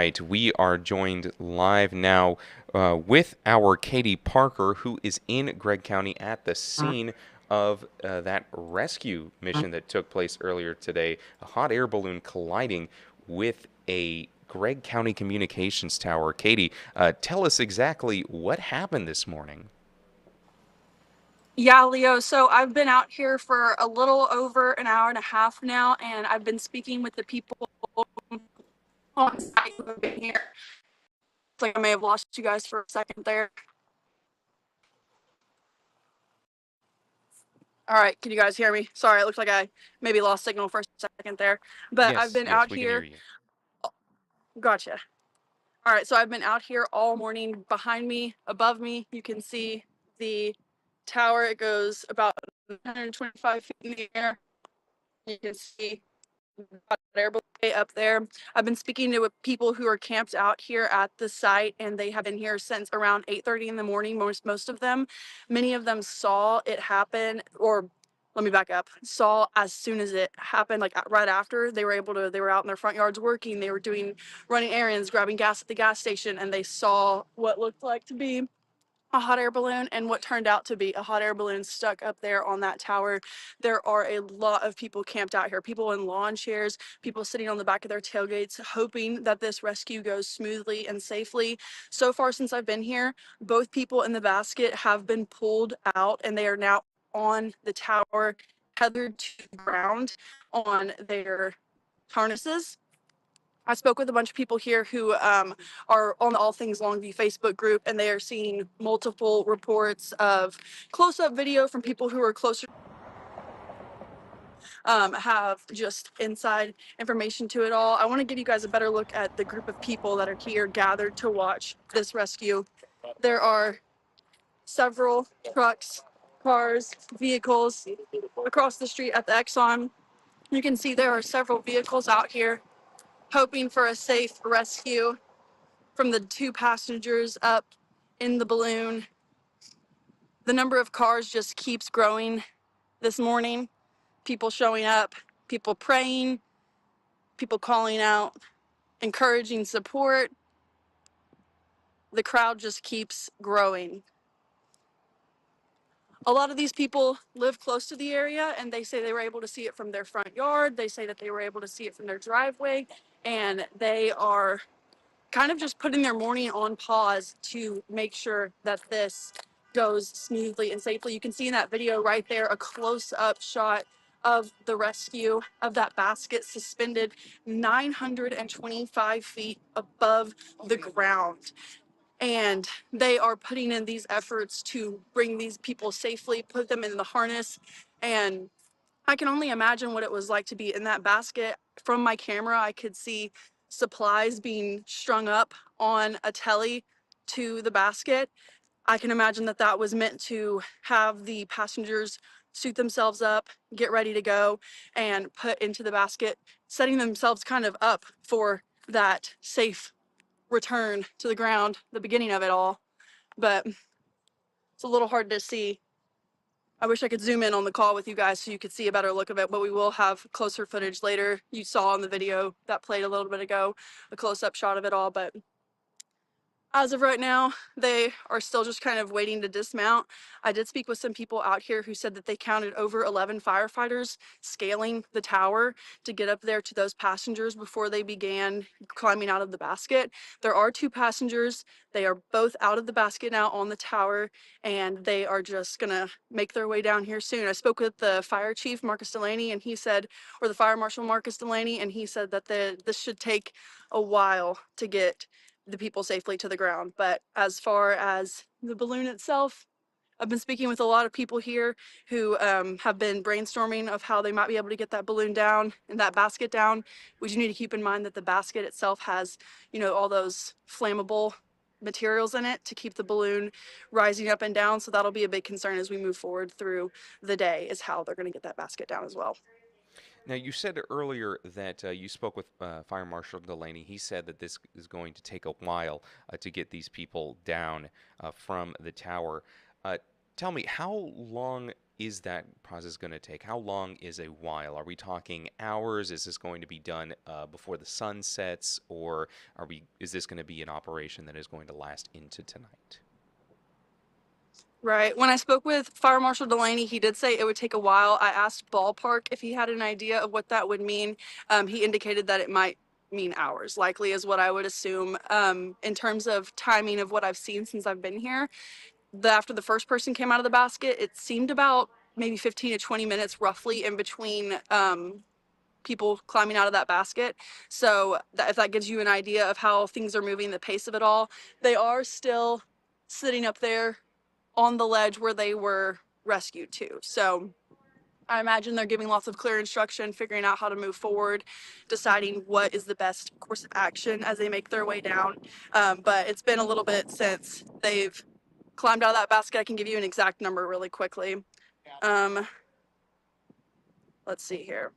Right, we are joined live now with our Katie Parker, who is in Gregg County at the scene of that rescue mission that took place earlier today. A hot air balloon colliding with a Gregg County communications tower. Katie, tell us exactly what happened this morning. Yeah, Leo. So I've been out here for a little over an hour and a half now, and I've been speaking with the people on site who have been here. It's like I may have lost you guys for a second there. All right, can you guys hear me? Sorry, it looks like I maybe lost signal for a second there. But I've Yes, been yes, out we can hear here. you. Gotcha. All right, so I've been out here all morning. Behind me, above me, you can see the tower. It goes about 125 feet in the air. You can see air balloon up there. I've been speaking to people who are camped out here at the site, and they have been here since around 8:30 in the morning. Most of them, many of them saw it happen, or let me back up. Saw as soon as it happened, like right after they were able to. They were out in their front yards working. They were running errands, grabbing gas at the gas station, and they saw what looked like to be a hot air balloon and what turned out to be a hot air balloon stuck up there on that tower. There are a lot of people camped out here, people in lawn chairs, people sitting on the back of their tailgates, hoping that this rescue goes smoothly and safely. So far since I've been here, both people in the basket have been pulled out and they are now on the tower, tethered to the ground on their harnesses. I spoke with a bunch of people here who are on the All Things Longview Facebook group, and they are seeing multiple reports of close-up video from people who are closer, have just inside information to it all. I want to give you guys a better look at the group of people that are here gathered to watch this rescue. There are several trucks, cars, vehicles across the street at the Exxon. You can see there are several vehicles out here hoping for a safe rescue from the two passengers up in the balloon. The number of cars just keeps growing this morning. People showing up, people praying, people calling out, encouraging support. The crowd just keeps growing. A lot of these people live close to the area, and they say they were able to see it from their front yard. They say that they were able to see it from their driveway, and they are kind of just putting their morning on pause to make sure that this goes smoothly and safely. You can see in that video right there a close-up shot of the rescue of that basket suspended 925 feet above the ground. And they are putting in these efforts to bring these people safely, put them in the harness. And I can only imagine what it was like to be in that basket. From my camera, I could see supplies being strung up on a telly to the basket. I can imagine that that was meant to have the passengers suit themselves up, get ready to go, and put into the basket, setting themselves kind of up for that safe return to the ground, the beginning of it all. But it's a little hard to see. I wish I could zoom in on the call with you guys so you could see a better look of it, but we will have closer footage later. You saw in the video that played a little bit ago, a close-up shot of it all, but as of right now, they are still just kind of waiting to dismount. I did speak with some people out here who said that they counted over 11 firefighters scaling the tower to get up there to those passengers before they began climbing out of the basket. There are two passengers. They are both out of the basket now on the tower, and they are just gonna make their way down here soon. I spoke with the fire chief, Marcus Delaney, and he said, or the fire marshal, Marcus Delaney, and he said that this should take a while to get the people safely to the ground. But as far as the balloon itself, I've been speaking with a lot of people here who have been brainstorming of how they might be able to get that balloon down and that basket down. We do need to keep in mind that the basket itself has, all those flammable materials in it to keep the balloon rising up and down. So that'll be a big concern as we move forward through the day, is how they're going to get that basket down as well. Now, you said earlier that you spoke with Fire Marshal Delaney. He said that this is going to take a while to get these people down from the tower. Uh, Tell me, how long is that process going to take? How long is a while? Are we talking hours? Is this going to be done before the sun sets, or is this going to be an operation that is going to last into tonight? Right. When I spoke with Fire Marshal Delaney, he did say it would take a while. I asked ballpark if he had an idea of what that would mean. He indicated that it might mean hours, likely is what I would assume. In terms of timing of what I've seen since I've been here, after the first person came out of the basket, it seemed about maybe 15 to 20 minutes roughly in between people climbing out of that basket. So if that gives you an idea of how things are moving, the pace of it all, they are still sitting up there on the ledge where they were rescued to. So I imagine they're giving lots of clear instruction, figuring out how to move forward, deciding what is the best course of action as they make their way down. But it's been a little bit since they've climbed out of that basket. I can give you an exact number really quickly. Um, let's see here.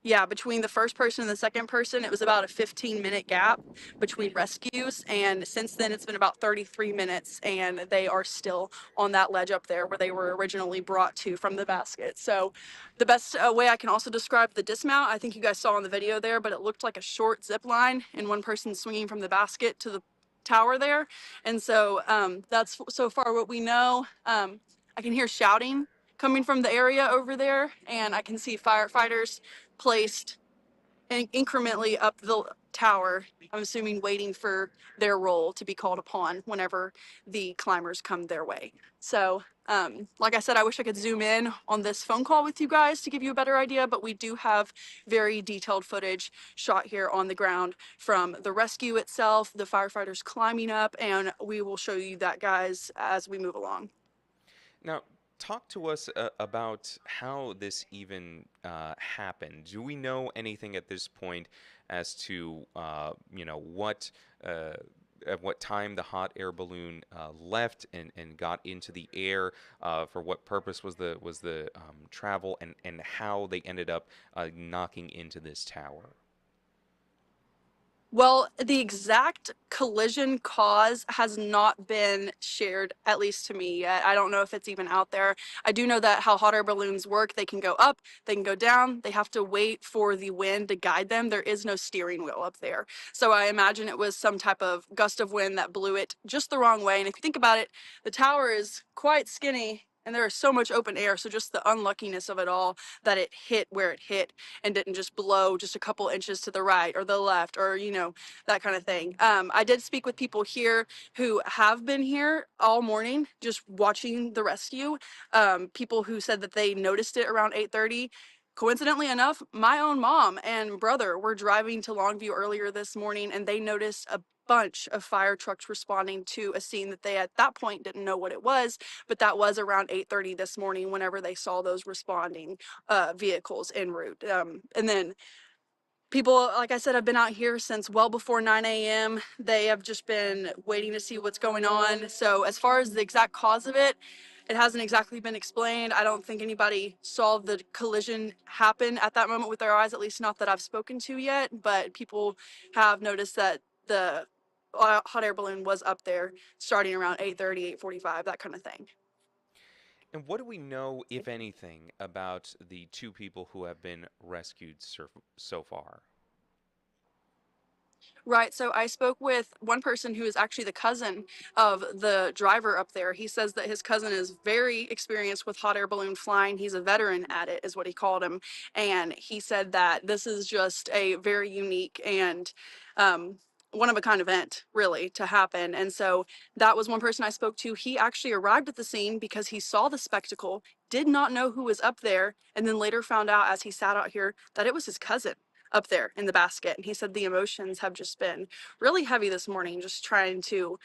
Yeah, between the first person and the second person, it was about a 15-minute gap between rescues. And since then, it's been about 33 minutes, and they are still on that ledge up there where they were originally brought to from the basket. So, the best way I can also describe the dismount, I think you guys saw in the video there, but it looked like a short zip line, and one person swinging from the basket to the tower there. And so, that's so far what we know. I can hear shouting coming from the area over there, and I can see firefighters placed incrementally up the tower. I'm assuming waiting for their role to be called upon whenever the climbers come their way. So, like I said, I wish I could zoom in on this phone call with you guys to give you a better idea, but we do have very detailed footage shot here on the ground from the rescue itself, the firefighters climbing up, and we will show you that, guys, as we move along. Now, talk to us about how this even happened. Do we know anything at this point as to, what at what time the hot air balloon left and got into the air? For what purpose was the travel, and how they ended up knocking into this tower? Well, the exact collision cause has not been shared, at least to me yet. I don't know if it's even out there. I do know that how hot air balloons work, they can go up, they can go down. They have to wait for the wind to guide them. There is no steering wheel up there. So I imagine it was some type of gust of wind that blew it just the wrong way. And if you think about it, the tower is quite skinny and there is so much open air. So just the unluckiness of it all, that it hit where it hit and didn't just blow just a couple inches to the right or the left, or, that kind of thing. I did speak with people here who have been here all morning just watching the rescue. People who said that they noticed it around 8:30. Coincidentally enough, my own mom and brother were driving to Longview earlier this morning, and they noticed a bunch of fire trucks responding to a scene that they at that point didn't know what it was, but that was around 8:30 this morning whenever they saw those responding vehicles en route. And then people, like I said, have been out here since well before 9 a.m. They have just been waiting to see what's going on. So as far as the exact cause of it, it hasn't exactly been explained. I don't think anybody saw the collision happen at that moment with their eyes, at least not that I've spoken to yet. But people have noticed that the hot air balloon was up there starting around 8:30, 8:45, that kind of thing. And what do we know, if anything, about the two people who have been rescued so far? Right. So I spoke with one person who is actually the cousin of the driver up there. He says that his cousin is very experienced with hot air balloon flying. He's a veteran at it, is what he called him. And he said that this is just a very unique and one of a kind event, really, to happen. And so that was one person I spoke to. He actually arrived at the scene because he saw the spectacle, did not know who was up there, and then later found out as he sat out here that it was his cousin up there in the basket. And he said the emotions have just been really heavy this morning, just trying to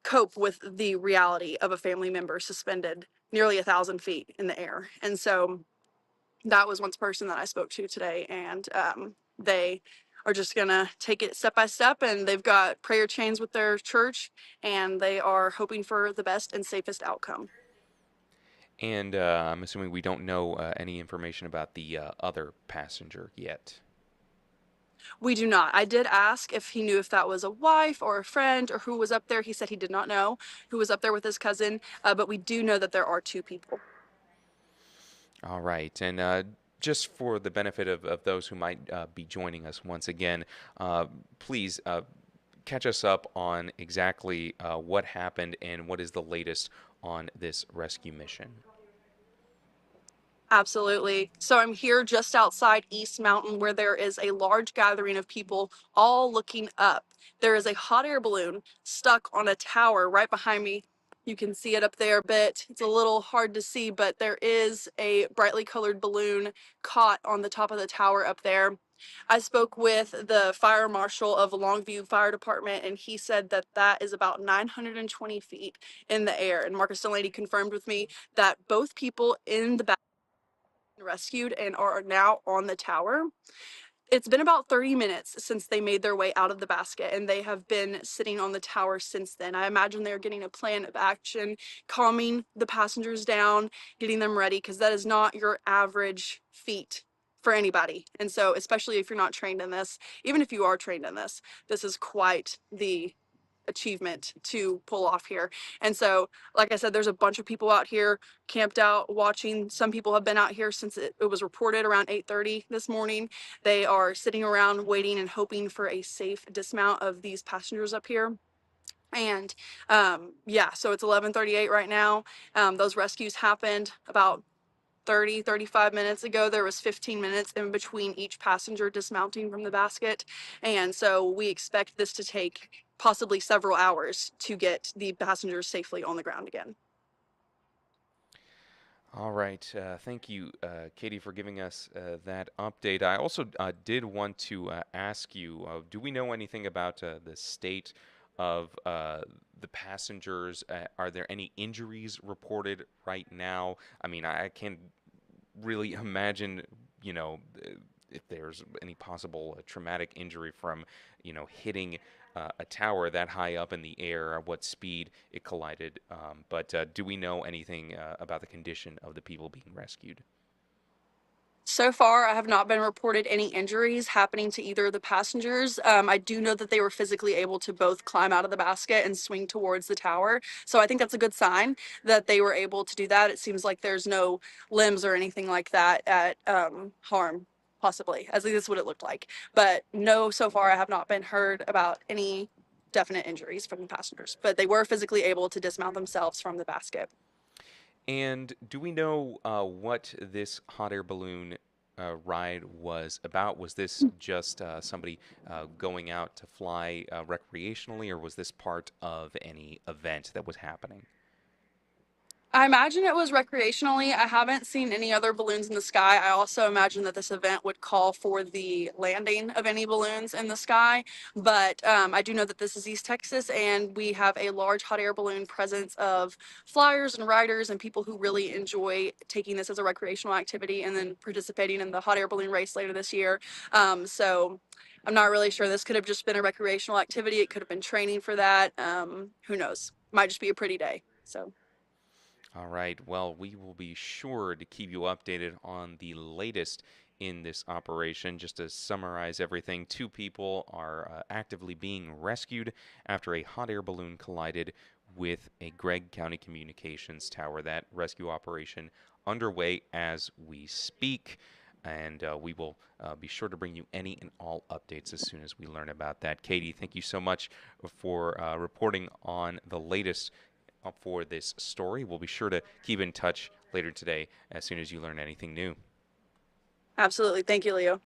cope with the reality of a family member suspended nearly 1,000 feet in the air. And so that was one person that I spoke to today. And they are just going to take it step by step. And they've got prayer chains with their church, and they are hoping for the best and safest outcome. And I'm assuming we don't know any information about the other passenger yet. We do not. I did ask if he knew if that was a wife or a friend or who was up there. He said he did not know who was up there with his cousin, but we do know that there are two people. All right. And just for the benefit of those who might be joining us once again, please catch us up on exactly what happened and what is the latest on this rescue mission. Absolutely. So I'm here just outside East Mountain where there is a large gathering of people all looking up. There is a hot air balloon stuck on a tower right behind me. You can see it up there a bit. It's a little hard to see, but there is a brightly colored balloon caught on the top of the tower up there. I spoke with the fire marshal of Longview Fire Department, and he said that that is about 920 feet in the air. And Marcus Delaney confirmed with me that both people in the back rescued and are now on the tower. It's been about 30 minutes since they made their way out of the basket, and they have been sitting on the tower since then. I imagine they're getting a plan of action, calming the passengers down, getting them ready, because that is not your average feat for anybody. And so, especially if you're not trained in this, even if you are trained in this, this is quite the achievement to pull off here. And so, like I said, there's a bunch of people out here camped out watching. Some people have been out here since it was reported around 8:30 this morning. They are sitting around waiting and hoping for a safe dismount of these passengers up here. And yeah, so it's 11:38 right now. Those rescues happened about 35 minutes ago. There was 15 minutes in between each passenger dismounting from the basket. And so we expect this to take possibly several hours to get the passengers safely on the ground again. All right. Thank you, Katie, for giving us that update. I also did want to ask you, do we know anything about the state of the passengers? Are there any injuries reported right now? I mean, I can't really imagine, if there's any possible traumatic injury from, hitting a tower that high up in the air, at what speed it collided. But do we know anything about the condition of the people being rescued? So far, I have not been reported any injuries happening to either of the passengers. I do know that they were physically able to both climb out of the basket and swing towards the tower. So I think that's a good sign that they were able to do that. It seems like there's no limbs or anything like that at harm, possibly. At least that's what it looked like. But no, so far I have not been heard about any definite injuries from the passengers. But they were physically able to dismount themselves from the basket. And do we know what this hot air balloon ride was about? Was this just somebody going out to fly recreationally, or was this part of any event that was happening? I imagine it was recreationally. I haven't seen any other balloons in the sky. I also imagine that this event would call for the landing of any balloons in the sky. But I do know that this is East Texas, and we have a large hot air balloon presence of flyers and riders and people who really enjoy taking this as a recreational activity and then participating in the hot air balloon race later this year. So I'm not really sure. This could have just been a recreational activity. It could have been training for that. Who knows? Might just be a pretty day. So. All right. Well, we will be sure to keep you updated on the latest in this operation. Just to summarize everything, two people are actively being rescued after a hot air balloon collided with a Gregg County communications tower. That rescue operation underway as we speak. And we will be sure to bring you any and all updates as soon as we learn about that. Katie, thank you so much for reporting on the latest for this story. We'll be sure to keep in touch later today as soon as you learn anything new. Absolutely. Thank you, Leo.